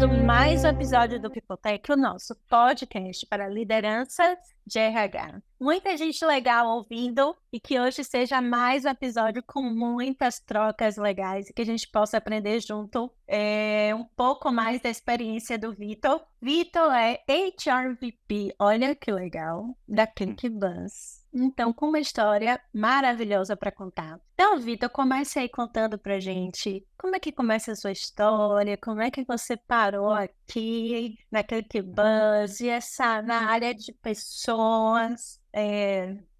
começando mais um episódio do Pipotec, o nosso podcast para lideranças de RH. Muita gente legal ouvindo e que hoje seja mais um episódio com muitas trocas legais e que a gente possa aprender junto um pouco mais da experiência do Vitor. Vitor é HRVP, olha que legal, da ClickBank. Então, com uma história maravilhosa para contar. Então, Vitor, comece aí contando pra gente como é que começa a sua história, como é que você parou aqui na ClickBank e na área de pessoas.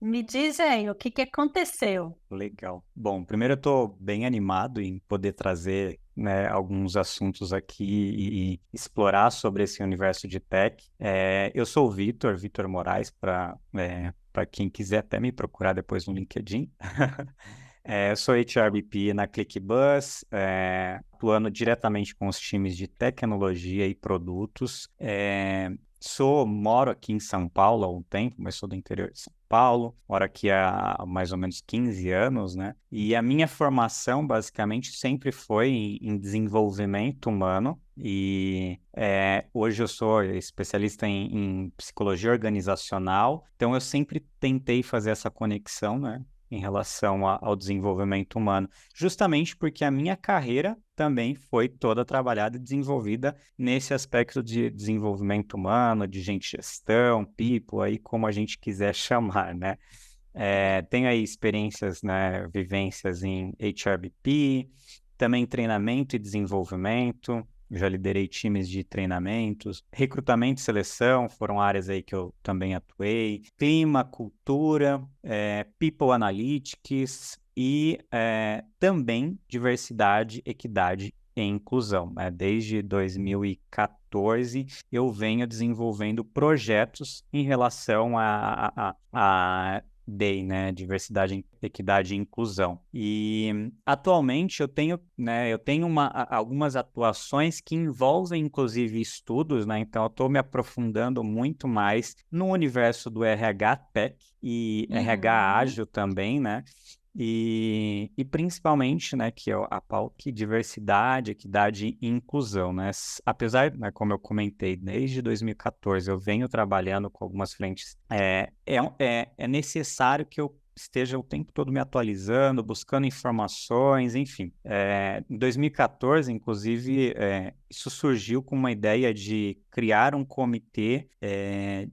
Me diz aí, o que aconteceu? Legal. Bom, primeiro eu estou bem animado em poder trazer, né, alguns assuntos aqui e explorar sobre esse universo de tech. Eu sou o Vitor Moraes, para quem quiser até me procurar depois no LinkedIn. Eu sou HRBP na ClickBank, atuando diretamente com os times de tecnologia e produtos. Moro aqui em São Paulo há um tempo, mas sou do interior de São Paulo, moro aqui há mais ou menos 15 anos, né? E a minha formação, basicamente, sempre foi em desenvolvimento humano. E hoje eu sou especialista em psicologia organizacional, então eu sempre tentei fazer essa conexão, né, em relação ao desenvolvimento humano, justamente porque a minha carreira também foi toda trabalhada e desenvolvida nesse aspecto de desenvolvimento humano, de gente gestão, people, aí como a gente quiser chamar, né? Tenho aí experiências, né, vivências em HRBP, também treinamento e desenvolvimento. Já liderei times de treinamentos, recrutamento e seleção foram áreas aí que eu também atuei, clima, cultura, people analytics e também diversidade, equidade e inclusão. Desde 2014 eu venho desenvolvendo projetos em relação a DEI, né, diversidade, equidade e inclusão. E atualmente eu tenho algumas atuações que envolvem inclusive estudos, né? Então eu estou me aprofundando muito mais no universo do RH Tech e RH ágil também, né? E principalmente, né, que é a pauta que diversidade, equidade e inclusão, né? Apesar, né, como eu comentei, desde 2014 eu venho trabalhando com algumas frentes, é necessário que eu esteja o tempo todo me atualizando, buscando informações, enfim. Em 2014, inclusive, isso surgiu com uma ideia de criar um comitê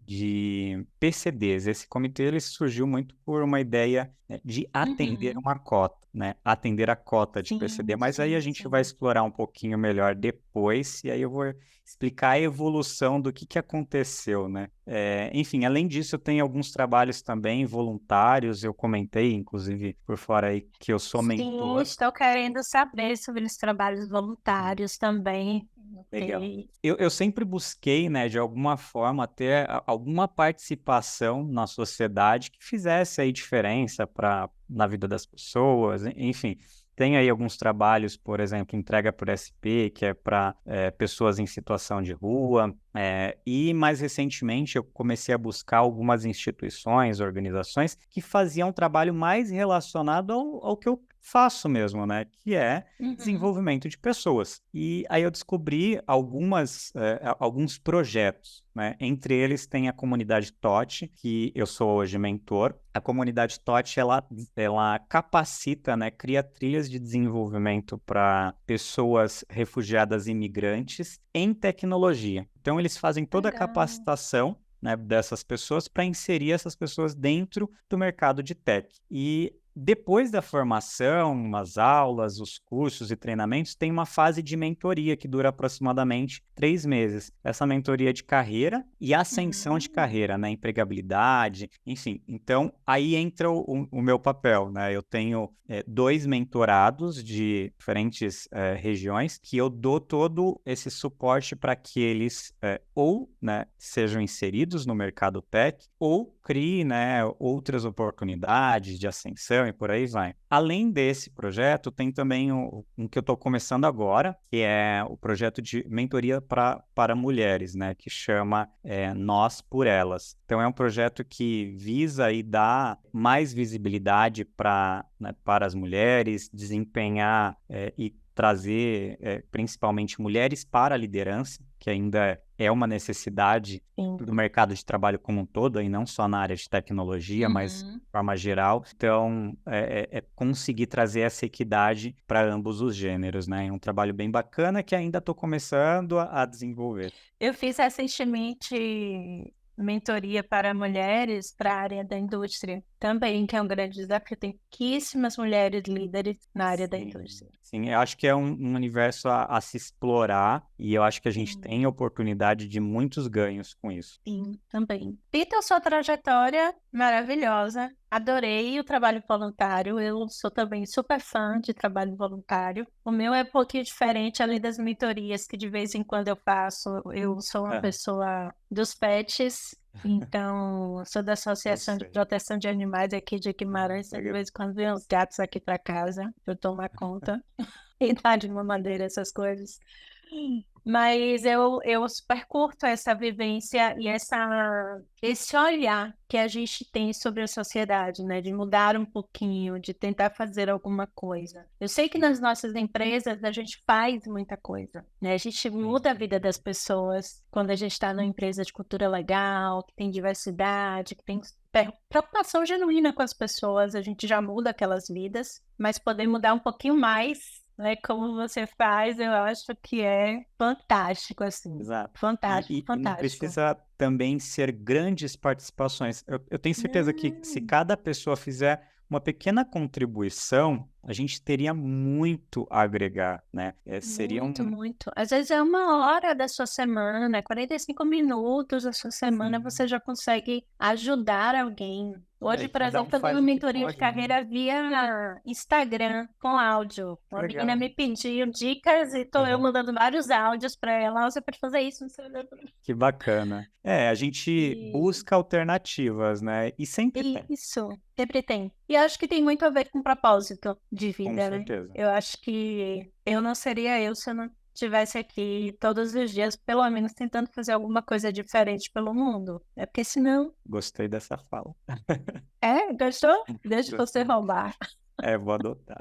de PCDs. Esse comitê ele surgiu muito por uma ideia de atender uma cota, né? Atender a cota de PCD. Mas aí a gente vai explorar um pouquinho melhor depois, e aí eu vou explicar a evolução do que aconteceu, né? Enfim, além disso, eu tenho alguns trabalhos também voluntários. Eu comentei, inclusive, por fora aí, que eu sou mentor. Sim, estou querendo saber sobre os trabalhos voluntários também. Legal. Ok. Eu sempre busquei, né, de alguma forma, ter alguma participação na sociedade que fizesse aí diferença na vida das pessoas, enfim. Tem aí alguns trabalhos, por exemplo, entrega por SP, que é para pessoas em situação de rua, e mais recentemente eu comecei a buscar algumas instituições, organizações que faziam um trabalho mais relacionado ao que eu faço mesmo, né, que é desenvolvimento de pessoas. E aí eu descobri alguns projetos, né? Entre eles tem a comunidade TOT, que eu sou hoje mentor. A comunidade TOT, ela capacita, né, cria trilhas de desenvolvimento para pessoas refugiadas e imigrantes em tecnologia. Então, eles fazem toda a Legal. capacitação, né, dessas pessoas para inserir essas pessoas dentro do mercado de tech. E depois da formação, as aulas, os cursos e treinamentos, tem uma fase de mentoria que dura aproximadamente 3 meses. Essa mentoria de carreira e ascensão de carreira, né? Empregabilidade, enfim. Então, aí entra o meu papel, né? Eu tenho 2 mentorados de diferentes regiões que eu dou todo esse suporte para que eles né, sejam inseridos no mercado tech ou criem, né, outras oportunidades de ascensão e por aí vai. Além desse projeto, tem também um que eu estou começando agora, que é o projeto de mentoria para mulheres, né, que chama Nós por Elas. Então, é um projeto que visa e dar mais visibilidade para as mulheres, desempenhar e trazer principalmente mulheres para a liderança, que ainda é uma necessidade Sim. do mercado de trabalho como um todo, e não só na área de tecnologia, mas de forma geral. Então, conseguir trazer essa equidade para ambos os gêneros, né? É um trabalho bem bacana que ainda estou começando a desenvolver. Eu fiz recentemente mentoria para mulheres para a área da indústria também, que é um grande desafio. Tem pouquíssimas mulheres líderes na área da indústria. Sim, eu acho que é um universo a se explorar e eu acho que a gente tem oportunidade de muitos ganhos com isso. Sim, também. Vitor, sua trajetória maravilhosa. Adorei o trabalho voluntário. Eu sou também super fã de trabalho voluntário. O meu é um pouquinho diferente, além das mentorias que de vez em quando eu faço. Eu sou uma pessoa dos pets, então sou da Associação de Proteção de Animais aqui de Guimarães. De vez em quando vem uns gatos aqui para casa para eu tomar conta e dar de uma maneira essas coisas. Mas eu super curto essa vivência e esse olhar que a gente tem sobre a sociedade, né? De mudar um pouquinho, de tentar fazer alguma coisa. Eu sei que nas nossas empresas a gente faz muita coisa, né? A gente muda a vida das pessoas quando a gente está numa empresa de cultura legal, que tem diversidade, que tem preocupação genuína com as pessoas, a gente já muda aquelas vidas, mas poder mudar um pouquinho mais, né, como você faz, eu acho que é fantástico, assim. Exato. Fantástico, E não fantástico. precisa também ser grandes participações. Eu tenho certeza que se cada pessoa fizer uma pequena contribuição, a gente teria muito a agregar, né? Seria Muito. Às vezes é 1 hora da sua semana, 45 minutos da sua semana, você já consegue ajudar alguém. Hoje, por exemplo, eu dei uma mentoria de carreira via Instagram com áudio. Uma menina me pediu dicas e estou eu mandando vários áudios para ela. Você pode fazer isso, não sei. Que bacana. A gente busca alternativas, né? E sempre tem. Isso, sempre tem. E acho que tem muito a ver com propósito de Com vida, né? certeza. Eu acho que eu não seria eu se eu não estivesse aqui todos os dias, pelo menos tentando fazer alguma coisa diferente pelo mundo. É porque senão... Gostei dessa fala. Gostou? Deixa você roubar. Vou adotar.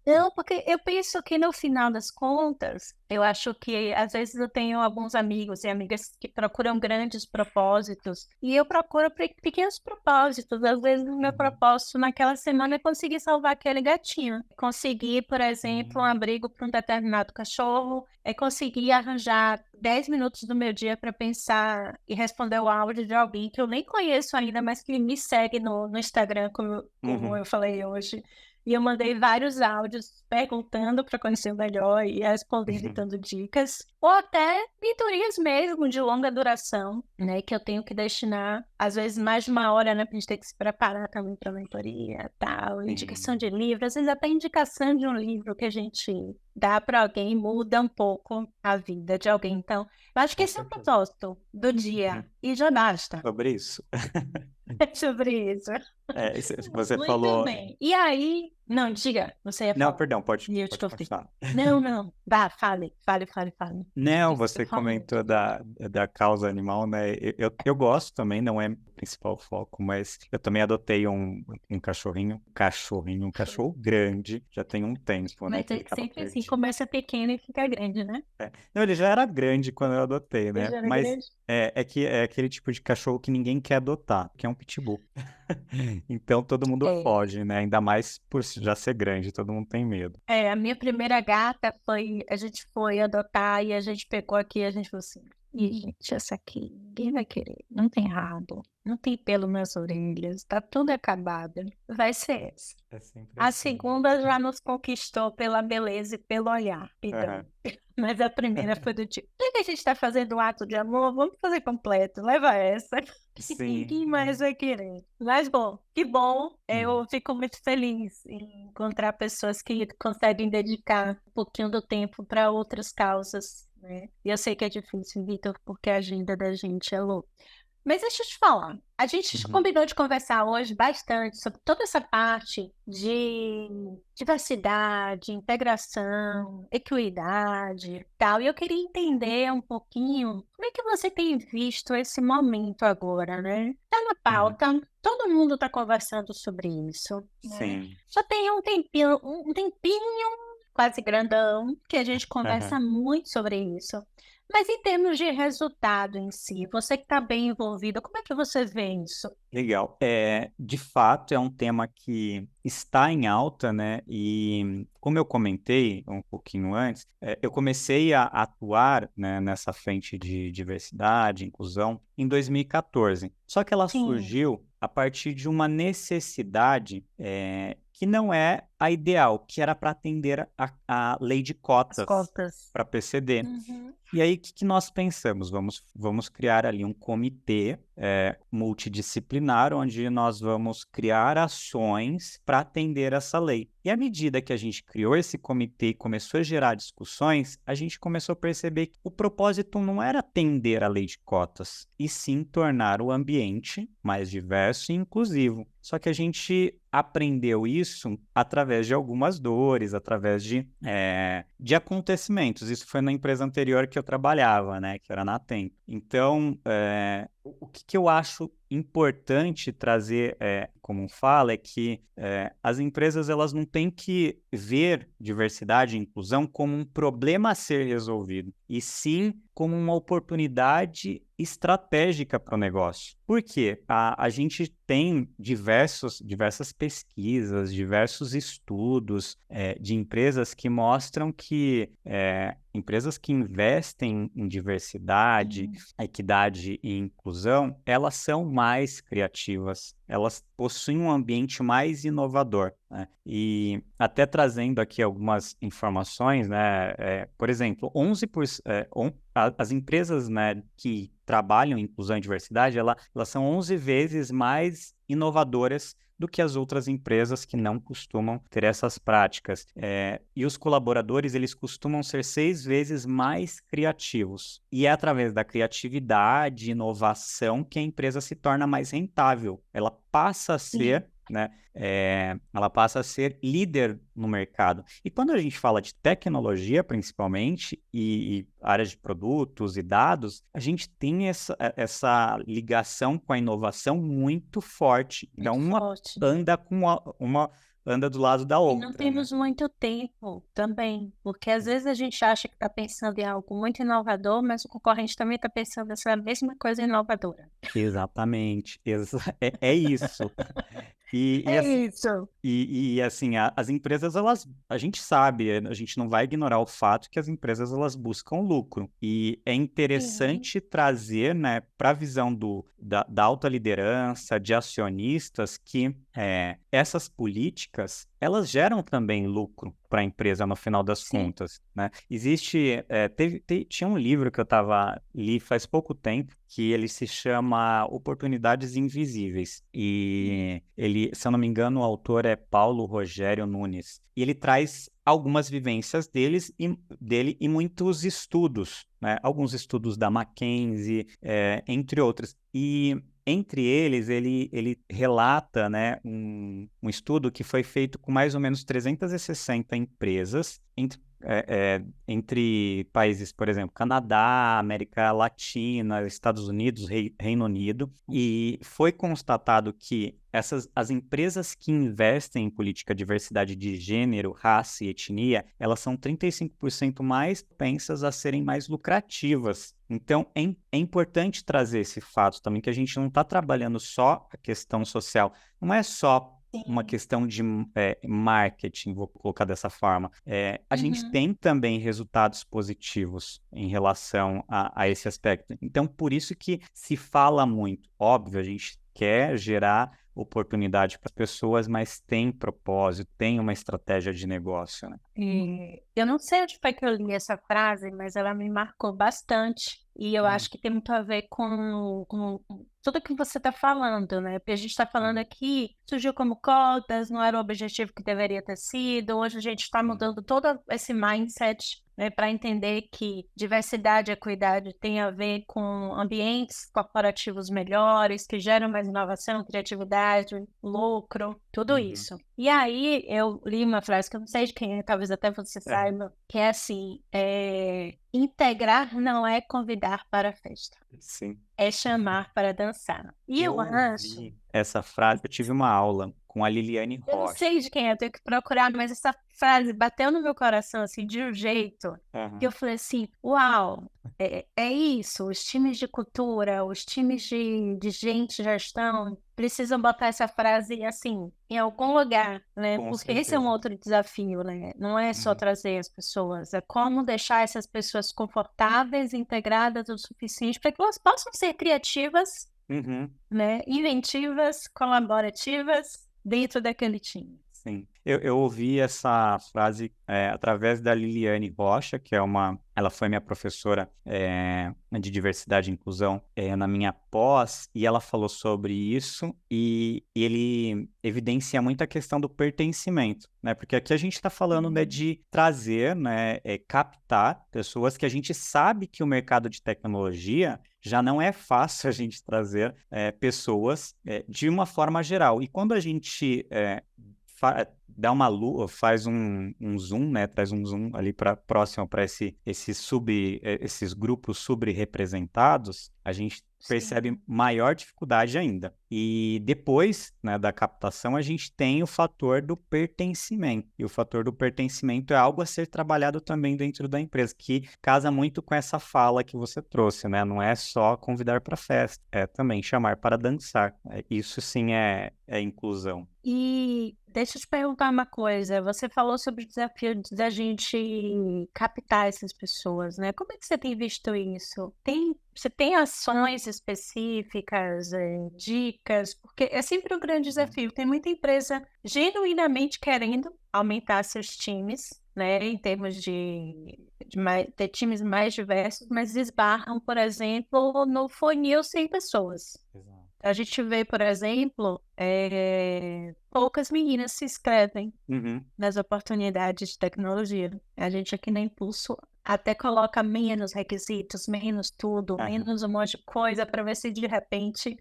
Não, porque eu penso que no final das contas, eu acho que às vezes eu tenho alguns amigos e amigas que procuram grandes propósitos e eu procuro pequenos propósitos. Às vezes o meu propósito naquela semana é conseguir salvar aquele gatinho. Conseguir, por exemplo, um abrigo para um determinado cachorro, é conseguir arranjar 10 minutos do meu dia para pensar e responder o áudio de alguém que eu nem conheço ainda, mas que me segue no Instagram, como eu falei hoje. E eu mandei vários áudios perguntando para conhecer melhor e respondendo e dando dicas. Ou até mentorias mesmo, de longa duração, né? Que eu tenho que destinar, às vezes, mais de 1 hora, né? Pra gente ter que se preparar também para a mentoria, tal. Indicação de livro, às vezes até indicação de um livro que a gente dá para alguém muda um pouco a vida de alguém. Então, eu acho que esse é o propósito do dia. E já basta. Sobre isso. É sobre isso. Você Muito falou... bem. E aí... Não, diga. Você ia falar. Não, perdão, pode continuar. Não. Vá, fale. Não, você comentou da causa animal, né? Eu gosto também, não é o principal foco, mas eu também adotei um cachorrinho, um cachorro grande, já tem um tempo, né? Mas é sempre assim, começa pequeno e fica grande, né? Não, ele já era grande quando eu adotei, né? Ele já era Mas grande? é aquele tipo de cachorro que ninguém quer adotar, que é um pitbull. Então todo mundo foge, né? Ainda mais por já ser grande, todo mundo tem medo. A minha primeira gata a gente foi adotar e a gente pegou aqui e a gente falou assim, gente, essa aqui, ninguém vai querer, não tem rabo, não tem pelo nas orelhas, tá tudo acabado, vai ser essa. A segunda já nos conquistou pela beleza e pelo olhar, então. Mas a primeira foi do tipo, já que a gente tá fazendo um ato de amor, vamos fazer completo, leva essa. Ninguém mais vai querer. Mas bom, que bom. Eu fico muito feliz em encontrar pessoas que conseguem dedicar um pouquinho do tempo para outras causas, né? E eu sei que é difícil, Vitor, porque a agenda da gente é louca. Mas deixa eu te falar, a gente combinou de conversar hoje bastante sobre toda essa parte de diversidade, integração, equidade e tal. E eu queria entender um pouquinho como é que você tem visto esse momento agora, né? Tá na pauta, todo mundo está conversando sobre isso, né? Sim. Já tem um tempinho, quase grandão, que a gente conversa muito sobre isso. Mas em termos de resultado em si, você que está bem envolvido, como é que você vê isso? Legal. De fato, é um tema que está em alta, né? E como eu comentei um pouquinho antes, eu comecei a atuar, né, nessa frente de diversidade, inclusão, em 2014. Só que ela Sim, surgiu a partir de uma necessidade, que não é a ideal, que era para atender a lei de as cotas cotas. para PCD. Uhum. E aí, o que nós pensamos? Vamos criar ali um comitê multidisciplinar, onde nós vamos criar ações para atender essa lei. E à medida que a gente criou esse comitê e começou a gerar discussões, a gente começou a perceber que o propósito não era atender a lei de cotas, e sim tornar o ambiente mais diverso e inclusivo. Só que a gente aprendeu isso através de algumas dores, através de acontecimentos. Isso foi na empresa anterior que eu trabalhava, né, que era na Tempo. Então, o que eu acho importante trazer como fala é que as empresas elas não têm que ver diversidade e inclusão como um problema a ser resolvido, e sim como uma oportunidade estratégica para o negócio. Por quê? A gente tem diversas pesquisas, diversos estudos de empresas que mostram que empresas que investem em diversidade, Sim. equidade e inclusão, elas são mais criativas, elas possuem um ambiente mais inovador, né? E até trazendo aqui algumas informações, né? Por exemplo, 11%, as empresas, né, que trabalham em inclusão e diversidade, elas são 11 vezes mais inovadoras do que as outras empresas que não costumam ter essas práticas. E os colaboradores, eles costumam ser 6 vezes mais criativos. E é através da criatividade e inovação que a empresa se torna mais rentável. Ela passa a Sim. ser, né, ela passa a ser líder no mercado. E quando a gente fala de tecnologia, principalmente, e áreas de produtos e dados, a gente tem essa ligação com a inovação muito forte. Então, Muito uma forte. anda uma anda do lado da E não outra, né? temos muito tempo também, porque às vezes a gente acha que está pensando em algo muito inovador, mas o concorrente também está pensando nessa mesma coisa inovadora. Exatamente. É isso. E, É assim, isso. assim, as empresas, a gente sabe, a gente não vai ignorar o fato que as empresas, elas buscam lucro. E é Sim, interessante trazer, né, para a visão da alta liderança, de acionistas, que essas políticas, elas geram também lucro para a empresa no final das sim. contas, né? Tinha um livro que li faz pouco tempo, que ele se chama Oportunidades Invisíveis. E ele, se eu não me engano, o autor é Paulo Rogério Nunes. E ele traz algumas vivências dele e muitos estudos, né? Alguns estudos da McKinsey, entre outros. E entre eles, ele relata, né, um estudo que foi feito com mais ou menos 360 empresas, entre países, por exemplo, Canadá, América Latina, Estados Unidos, Reino Unido, e foi constatado que as empresas que investem em política de diversidade de gênero, raça e etnia, elas são 35% mais propensas a serem mais lucrativas. Então, é importante trazer esse fato também, que a gente não está trabalhando só a questão social, não é só uma Sim. questão de marketing, vou colocar dessa forma. A gente Uhum. tem também resultados positivos em relação a esse aspecto. Então, por isso que se fala muito. Óbvio, a gente quer gerar oportunidade para as pessoas, mas tem propósito, tem uma estratégia de negócio, né? Eu não sei onde foi que eu li essa frase, mas ela me marcou bastante. E eu Hum, acho que tem muito a ver com tudo que você está falando, né? Porque a gente está falando hum, aqui, surgiu como cotas, não era o objetivo que deveria ter sido. Hoje a gente está hum, mudando todo esse mindset, né, para entender que diversidade e equidade tem a ver com ambientes corporativos melhores, que geram mais inovação, criatividade, lucro, tudo uhum. isso. E aí eu li uma frase que eu não sei de quem é, talvez até você É, saiba, que é assim, integrar não é convidar para a festa, sim. é chamar para dançar. E eu Eu acho, ouvi essa frase, eu tive uma aula com a Liliane Eu não Rocha. sei de quem é, eu tenho que procurar, mas essa frase bateu no meu coração, assim, de um jeito que eu Aham. falei assim, uau, é isso, os times de cultura, os times de gente, de gestão, precisam botar essa frase, assim, em algum lugar, né? Com Porque esse é um certeza. outro desafio, né? Não é só Uhum. trazer as pessoas, é como deixar essas pessoas confortáveis, integradas o suficiente para que elas possam ser criativas, Uhum. né? Inventivas, colaborativas dentro daquele time. Sim. Eu ouvi essa frase através da Liliane Rocha, que ela foi minha professora de diversidade e inclusão na minha pós, e ela falou sobre isso, e ele evidencia muito a questão do pertencimento, né? Porque aqui a gente está falando, né, Sim. de trazer, né, captar pessoas que a gente sabe que o mercado de tecnologia já não é fácil a gente trazer pessoas de uma forma geral. E quando a gente dá uma lua, faz um zoom, né? Traz um zoom ali para próximo para esses grupos subrepresentados, a gente percebe Sim. maior dificuldade ainda. E depois, né, da captação, a gente tem o fator do pertencimento. E o fator do pertencimento é algo a ser trabalhado também dentro da empresa, que casa muito com essa fala que você trouxe, né? Não é só convidar para festa, é também chamar para dançar. Isso sim é inclusão. E deixa eu te perguntar uma coisa. Você falou sobre o desafio da gente captar essas pessoas, né? Como é que você tem visto isso? Você tem ações específicas, dicas? Porque é sempre um grande desafio. Tem muita empresa genuinamente querendo aumentar seus times, né? Em termos de ter times mais diversos, mas esbarram, por exemplo, no funil 100 pessoas. Exato. A gente vê, por exemplo, poucas meninas se inscrevem Uhum. nas oportunidades de tecnologia. A gente aqui na Impulso até coloca menos requisitos, menos tudo, Aham. menos um monte de coisa para ver se de repente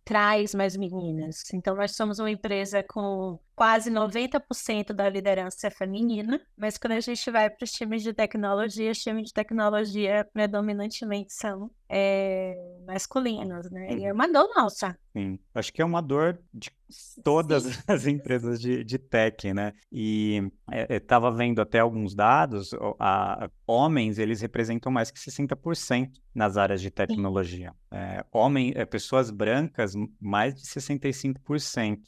traz mais meninas. Então, nós somos uma empresa com quase 90% da liderança é feminina, mas quando a gente vai para os times de tecnologia, os times de tecnologia predominantemente são masculinos, né? E é Uhum. uma dor nossa. Sim. Acho que é uma dor de todas Sim. as empresas de tech, né? E estava vendo até alguns dados, homens, eles representam mais que 60% nas áreas de Sim. tecnologia. Pessoas brancas, mais de 65%.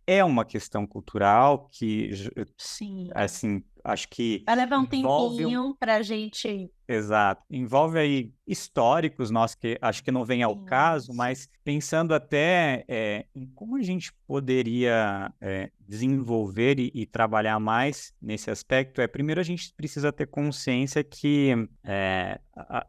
É uma questão cultural que, Sim. assim, acho que Vai levar um envolve tempinho pra gente. exato. Envolve aí históricos nossos que acho que não vem ao caso, Isso. mas pensando até em como a gente poderia desenvolver e trabalhar mais nesse aspecto, primeiro a gente precisa ter consciência que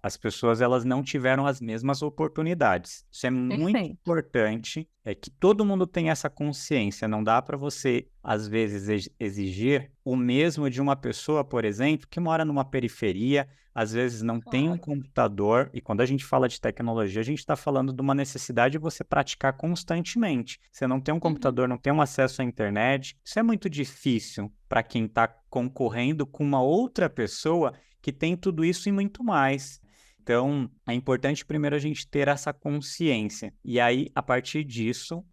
as pessoas elas não tiveram as mesmas oportunidades. Isso é muito Perfeito. importante, que todo mundo tenha essa consciência. Não dá para você, às vezes, exigir o mesmo de uma pessoa, por exemplo, que mora numa periferia, às vezes não tem um Claro. computador, e quando a gente fala de tecnologia, a gente está falando de uma necessidade de você praticar constantemente. Você não tem um Uhum. computador, não tem um acesso à internet, isso é muito difícil para quem está concorrendo com uma outra pessoa que tem tudo isso e muito mais. Então, é importante primeiro a gente ter essa consciência. E aí, a partir disso,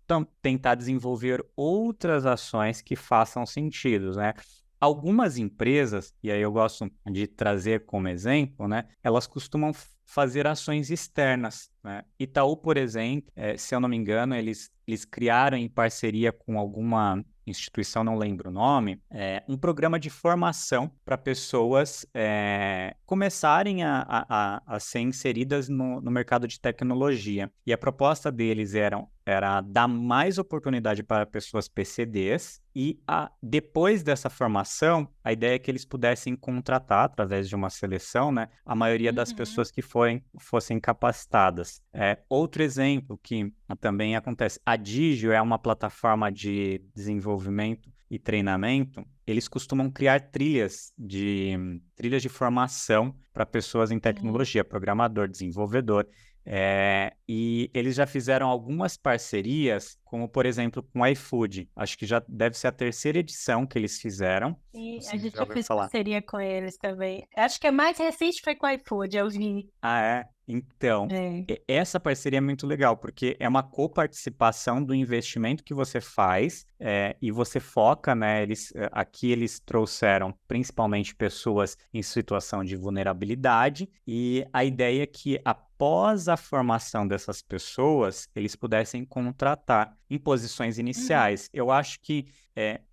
tentar desenvolver outras ações que façam sentido, né? Algumas empresas, e aí eu gosto de trazer como exemplo, né? Elas costumam fazer ações externas, né? Itaú, por exemplo, se eu não me engano, eles criaram em parceria com alguma instituição, não lembro o nome, um programa de formação para pessoas começarem a ser inseridas no mercado de tecnologia. E a proposta deles era dar mais oportunidade para pessoas PCDs e depois dessa formação, a ideia é que eles pudessem contratar, através de uma seleção, né, a maioria das Uhum. pessoas que fossem capacitadas. Outro exemplo que também acontece, a Digio é uma plataforma de desenvolvimento e treinamento, eles costumam criar trilhas de formação para pessoas em Sim. tecnologia, programador, desenvolvedor. E eles já fizeram algumas parcerias, como por exemplo com o iFood. Acho que já deve ser a terceira edição que eles fizeram. Não E a sei se gente já já ouviu fez falar. parceria com eles também. Acho que a mais recente foi com o iFood, eu vi. Ah, é? Então, É. essa parceria é muito legal, porque é uma coparticipação do investimento que você faz, e você foca, né? Aqui eles trouxeram principalmente pessoas em situação de vulnerabilidade, e a ideia é que após a formação dessas pessoas, eles pudessem contratar em posições Uhum. iniciais. Eu acho que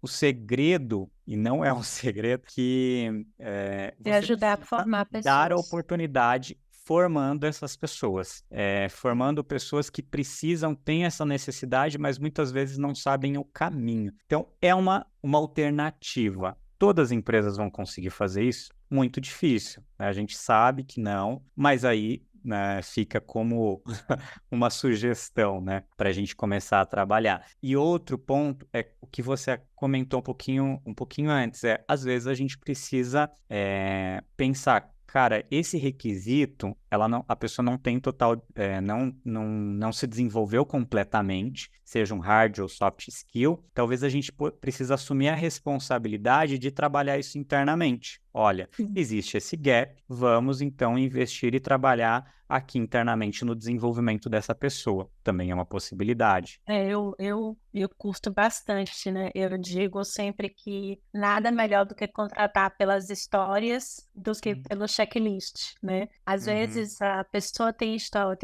o segredo, e não é um segredo, que E você ajudar a precisa formar dar a pessoas. oportunidade formando essas pessoas, formando pessoas que precisam, têm essa necessidade, mas muitas vezes não sabem o caminho. Então, é uma alternativa. Todas as empresas vão conseguir fazer isso? Muito difícil, né? A gente sabe que não, mas aí, né, fica como uma sugestão, né, para a gente começar a trabalhar. E outro ponto é o que você comentou um pouquinho antes, às vezes a gente precisa pensar, cara, esse requisito, a pessoa não tem total, não se desenvolveu completamente, seja um hard ou soft skill, talvez a gente precisa assumir a responsabilidade de trabalhar isso internamente. Olha, Sim. existe esse gap, vamos então investir e trabalhar aqui internamente no desenvolvimento dessa pessoa. Também é uma possibilidade. Eu curto bastante, né? Eu digo sempre que nada melhor do que contratar pelas histórias do que Hum. pelo checklist, né? Às Uhum. vezes a pessoa tem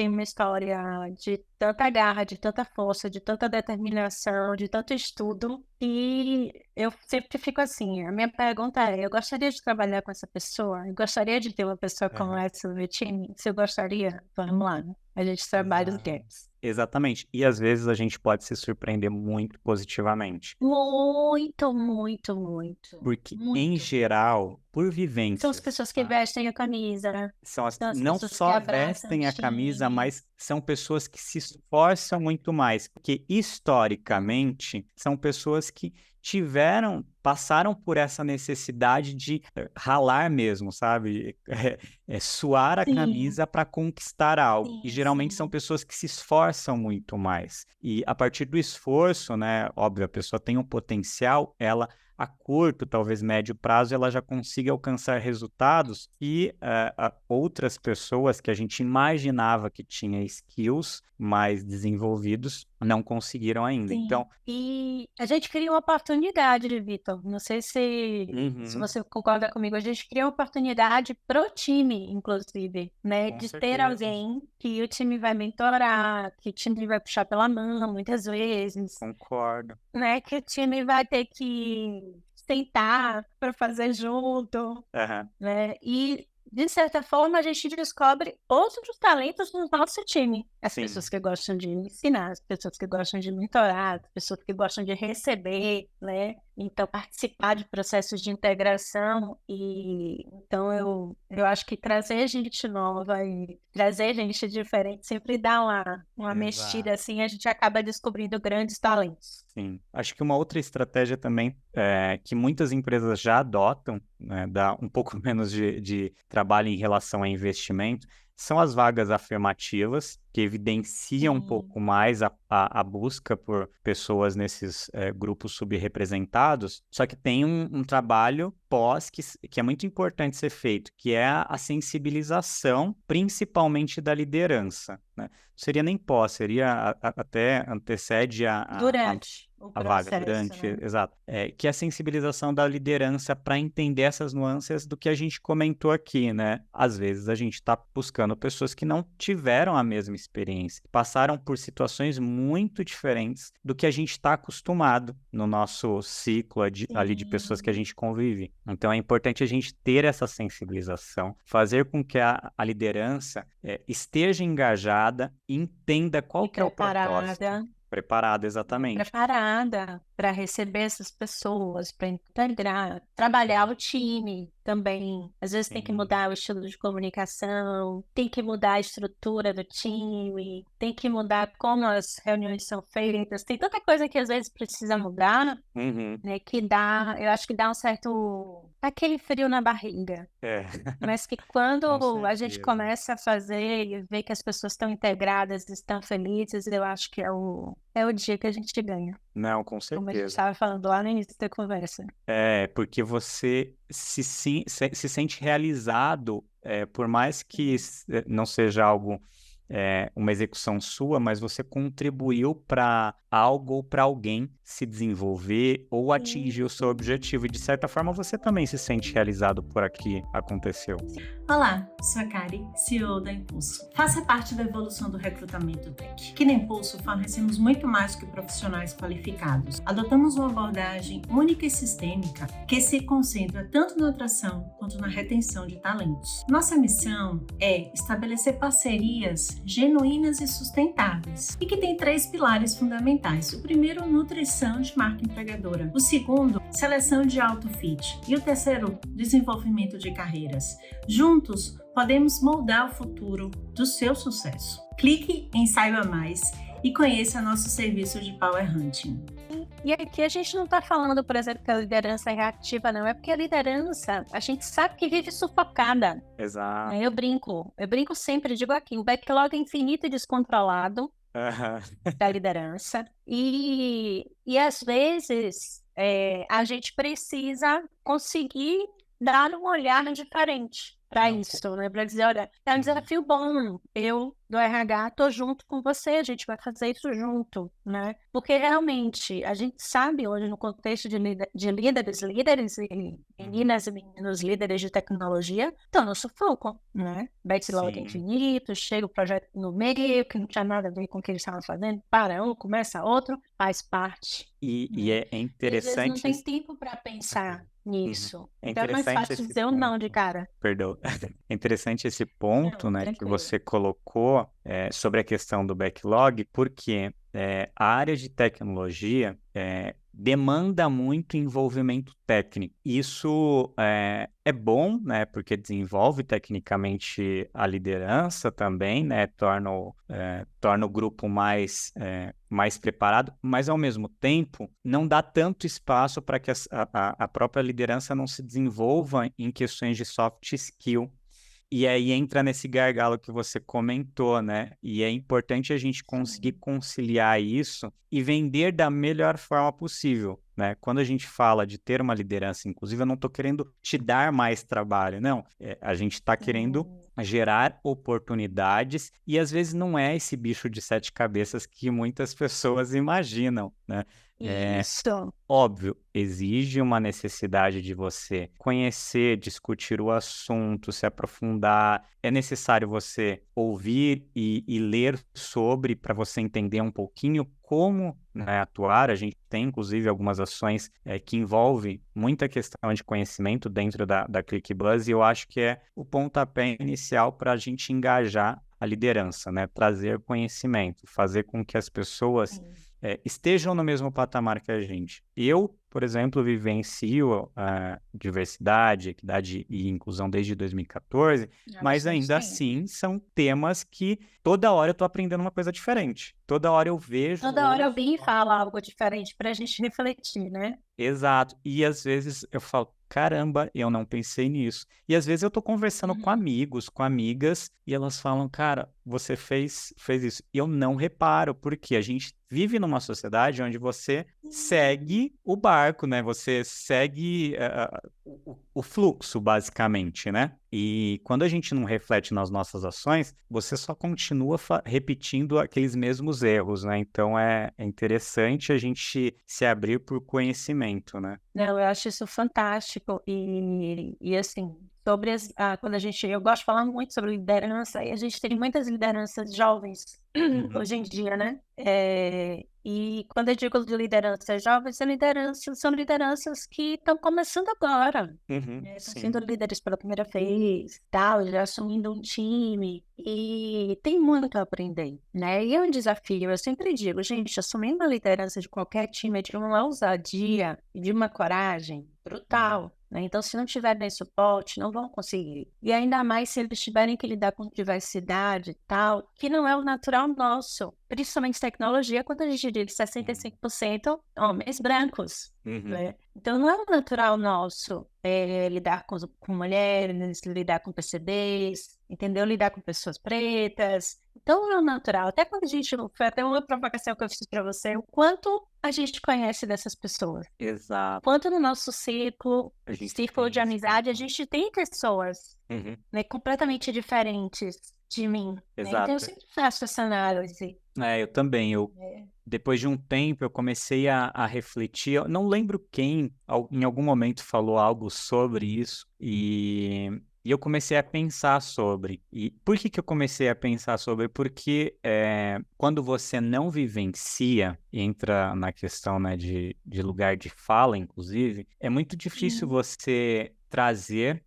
uma história de tanta garra, de tanta força, de tanta determinação, de tanto estudo, e eu sempre fico assim, a minha pergunta é, eu gostaria de trabalhar com essa pessoa? Eu gostaria de ter uma pessoa como Aham. essa no meu time? Se eu gostaria, vamos lá, né? A gente trabalha os Exato. gaps. Exatamente. E às vezes a gente pode se surpreender muito positivamente. Muito, muito, muito, Porque, em muito. geral, por São as vivências, pessoas que tá? vestem a camisa, né? São as Não pessoas que só abraçam o vestem a camisa, time. mas são pessoas que se esforçam muito mais, porque historicamente são pessoas que passaram por essa necessidade de ralar mesmo, sabe? Suar a Sim, camisa para conquistar algo. E sim, geralmente são sim. pessoas que se esforçam muito mais. E a partir do esforço, né? Óbvio, a pessoa tem um potencial, ela a curto, talvez médio prazo, ela já consiga alcançar resultados que outras pessoas que a gente imaginava que tinha skills mais desenvolvidos não conseguiram ainda. Sim. Então, E a gente cria uma oportunidade, Vitor. Não sei se uhum, você concorda comigo. A gente cria uma oportunidade pro time, inclusive, né? com De ter certeza, alguém que o time vai mentorar, que o time vai puxar pela mão, muitas vezes, concordo. né? Que o time vai ter que sentar para fazer junto, Aham, né? E, de certa forma, a gente descobre outros talentos no nosso time. As sim. pessoas que gostam de ensinar, as pessoas que gostam de mentorar, as pessoas que gostam de receber, né? Então, participar de processos de integração. E então eu acho que trazer gente nova e trazer gente diferente sempre dá uma mexida Exato. assim, a gente acaba descobrindo grandes talentos. Sim. Acho que uma outra estratégia também que muitas empresas já adotam, né, dá um pouco menos de trabalho em relação a investimento, são as vagas afirmativas, que evidenciam um Sim, pouco mais a busca por pessoas nesses grupos subrepresentados, só que tem um trabalho pós que é muito importante ser feito, que é a sensibilização, principalmente da liderança, né? Não seria nem pós, seria até antecede durante o a vaga, processo, durante, né? exato. Que é a sensibilização da liderança para entender essas nuances do que a gente comentou aqui, né? Às vezes a gente está buscando pessoas que não tiveram a mesma experiência, que passaram por situações muito diferentes do que a gente está acostumado no nosso ciclo ali de pessoas que a Sim, gente convive. Então é importante a gente ter essa sensibilização, fazer com que a liderança esteja engajada e entenda qual e que é o propósito. preparada, Preparado, né? exatamente. Preparada para receber essas pessoas, para integrar, trabalhar o time também. Às vezes tem que Sim. mudar o estilo de comunicação, tem que mudar a estrutura do time, tem que mudar como as reuniões são feitas. Tem tanta coisa que às vezes precisa mudar, Uhum. né? Que dá, eu acho que dá um certo, aquele frio na barriga. É, Mas que quando com a gente certeza. começa a fazer e ver que as pessoas estão integradas, estão felizes, eu acho que é o dia que a gente ganha, Não, com como a gente certeza. estava falando lá no início da conversa. Porque você se sente realizado por mais que não seja algo, uma execução sua, mas você contribuiu para algo ou para alguém se desenvolver ou atingir o seu objetivo. E, de certa forma, você também se sente realizado por aqui aconteceu. Olá, sou a Kari, CEO da Impulso. Faça parte da evolução do recrutamento tech. Aqui na Impulso fornecemos muito mais do que profissionais qualificados. Adotamos uma abordagem única e sistêmica que se concentra tanto na atração quanto na retenção de talentos. Nossa missão é estabelecer parcerias genuínas e sustentáveis e que tem 3 pilares fundamentais. O primeiro, nutrição de marca empregadora. O segundo, seleção de alto fit. E o terceiro, desenvolvimento de carreiras. Juntos, podemos moldar o futuro do seu sucesso. Clique em Saiba Mais e conheça nosso serviço de Power Hunting. E aqui a gente não está falando, por exemplo, que a liderança é reativa, não. É porque a liderança, a gente sabe que vive sufocada. Exato. Eu brinco sempre, digo aqui, o backlog é infinito e descontrolado da liderança. E às vezes, a gente precisa conseguir dar um olhar diferente para isso, né? Para dizer, olha, é um desafio bom, eu do RH tô junto com você, a gente vai fazer isso junto, né? Porque realmente a gente sabe hoje no contexto de líderes e meninas e meninos líderes de tecnologia estão no sufoco, né? Backlog infinito, chega o projeto no meio, que não tinha nada a ver com o que eles estavam fazendo, para um, começa outro, faz parte. E é interessante... Às vezes não tem tempo para pensar nisso. Então é mais interessante fácil esse dizer o não de cara. Perdão. É interessante esse ponto, né, que tranquilo. você colocou sobre a questão do backlog, porque a área de tecnologia demanda muito envolvimento técnico. Isso é bom, né, porque desenvolve tecnicamente a liderança também, né, torna o grupo mais preparado, mas ao mesmo tempo não dá tanto espaço para que a própria liderança não se desenvolva em questões de soft skill. E aí entra nesse gargalo que você comentou, né? E é importante a gente conseguir conciliar isso e vender da melhor forma possível, né? Quando a gente fala de ter uma liderança, inclusive, eu não estou querendo te dar mais trabalho, não. A gente está querendo gerar oportunidades e às vezes não é esse bicho de 7 cabeças que muitas pessoas imaginam, né? Isso. Óbvio, exige uma necessidade de você conhecer, discutir o assunto, se aprofundar. É necessário você ouvir e ler sobre para você entender um pouquinho como, né, atuar. A gente tem, inclusive, algumas ações que envolvem muita questão de conhecimento dentro da ClickBuzz e eu acho que é o pontapé inicial para a gente engajar a liderança, né? Trazer conhecimento, fazer com que as pessoas estejam no mesmo patamar que a gente. Eu, por exemplo, vivencio diversidade, equidade e inclusão desde 2014, mas ainda assim são temas que toda hora eu estou aprendendo uma coisa diferente. Toda hora eu vejo... Toda hora alguém fala algo diferente para a gente refletir, né? Exato. E às vezes eu falo, caramba, eu não pensei nisso. E às vezes eu tô conversando com amigos, com amigas, e elas falam, cara, você fez isso. E eu não reparo, porque a gente vive numa sociedade onde você segue o barco, né? Você segue o fluxo, basicamente, né? E quando a gente não reflete nas nossas ações, você só continua repetindo aqueles mesmos erros, né? Então é interessante a gente se abrir por conhecimento, né? Não, eu acho isso fantástico e assim, sobre quando eu gosto de falar muito sobre liderança e a gente tem muitas lideranças jovens hoje em dia, né? E quando eu digo de lideranças jovens, são lideranças que estão começando agora, estão sendo líderes pela primeira vez, tal, já assumindo um time e tem muito a aprender, né? E é um desafio, eu sempre digo, gente, assumir uma liderança de qualquer time é de uma ousadia e de uma coragem brutal, né? Então, se não tiverem suporte, não vão conseguir. E ainda mais se eles tiverem que lidar com diversidade e tal, que não é o natural nosso. principalmente tecnologia, quando a gente diz 65% homens brancos, né? Então, não é um natural nosso lidar com mulheres, lidar com PCDs, entendeu? Lidar com pessoas pretas. Então, não é um natural. Até quando a gente... Foi até uma provocação que eu fiz para você, o quanto a gente conhece dessas pessoas. Exato. Quanto no nosso círculo A gente de tem amizade, a gente tem pessoas, né, completamente diferentes de mim, né? Então, eu Exato. sempre faço essa análise. Eu também. É. Depois de um tempo, eu comecei a refletir. Eu não lembro quem, em algum momento, falou algo sobre isso, e eu comecei a pensar sobre. E por que eu comecei a pensar sobre? Porque quando você não vivencia, entra na questão, né, de lugar de fala, inclusive, é muito difícil você trazer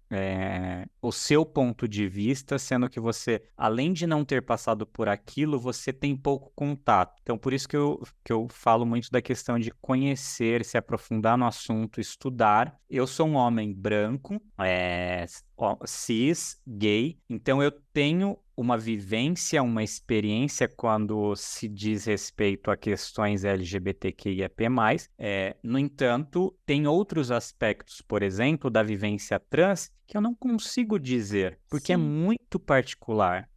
o seu ponto de vista, sendo que você, além de não ter passado por aquilo, você tem pouco contato. Então, por isso que eu falo muito da questão de conhecer, se aprofundar no assunto, estudar. Eu sou um homem branco, cis, gay, então eu tenho uma vivência, uma experiência quando se diz respeito a questões LGBTQIAP+. No entanto, tem outros aspectos, por exemplo, da vivência trans, que eu não consigo dizer, porque é Sim. muito particular.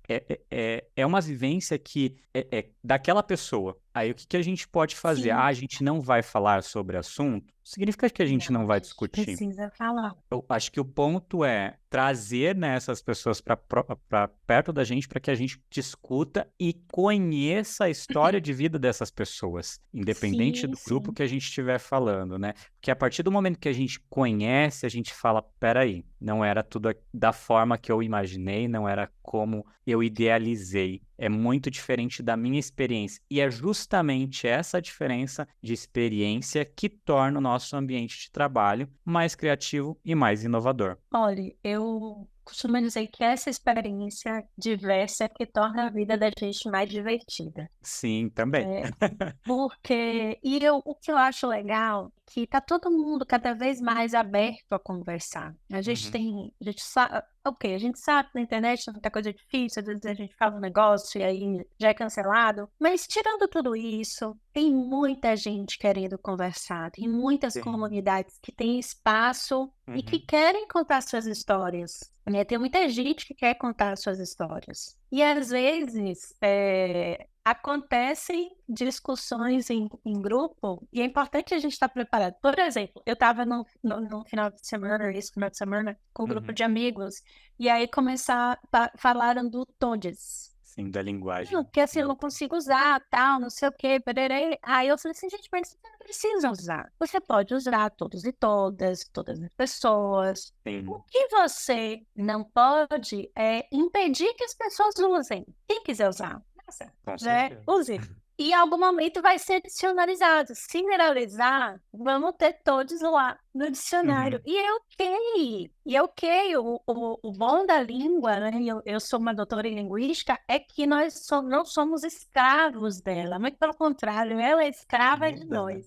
É uma vivência que é daquela pessoa. Aí o que a gente pode fazer? Sim. A gente não vai falar sobre o assunto? Significa que a gente não vai discutir. Precisa falar. Eu acho que o ponto é trazer, né, essas pessoas para perto da gente para que a gente discuta e conheça a história de vida dessas pessoas, independente do grupo que a gente estiver falando, né? Porque a partir do momento que a gente conhece, a gente fala, peraí, não era tudo da forma que eu imaginei, não era como eu idealizei. É muito diferente da minha experiência. E é justamente essa diferença de experiência que torna o nosso ambiente de trabalho mais criativo e mais inovador. Olha, eu costumo dizer que essa experiência diversa é que torna a vida da gente mais divertida. Sim, também. Porque, o que eu acho legal é que tá todo mundo cada vez mais aberto a conversar. A gente sabe, a gente sabe que na internet tem muita coisa difícil, às vezes a gente fala um negócio e aí já é cancelado, mas tirando tudo isso, tem muita gente querendo conversar, tem muitas comunidades que têm espaço e que querem contar suas histórias. Né? Tem muita gente que quer contar suas histórias. E às vezes acontecem discussões em grupo e é importante a gente estar preparado. Por exemplo, eu estava no final de semana, com um grupo de amigos, e aí falaram do todes. Sim, da linguagem. Porque assim, eu não consigo usar, tal, não sei o quê, pererê. Aí eu falei assim, gente, mas você não precisa usar. Você pode usar todos e todas as pessoas. Sim. O que você não pode é impedir que as pessoas usem. Quem quiser usar, use. E em algum momento vai ser dicionarizado. Se generalizar, vamos ter todos lá no dicionário. E é ok. E é ok. O bom da língua, né? Eu sou uma doutora em linguística, é que nós não somos escravos dela. Muito pelo contrário, ela é escrava de nós.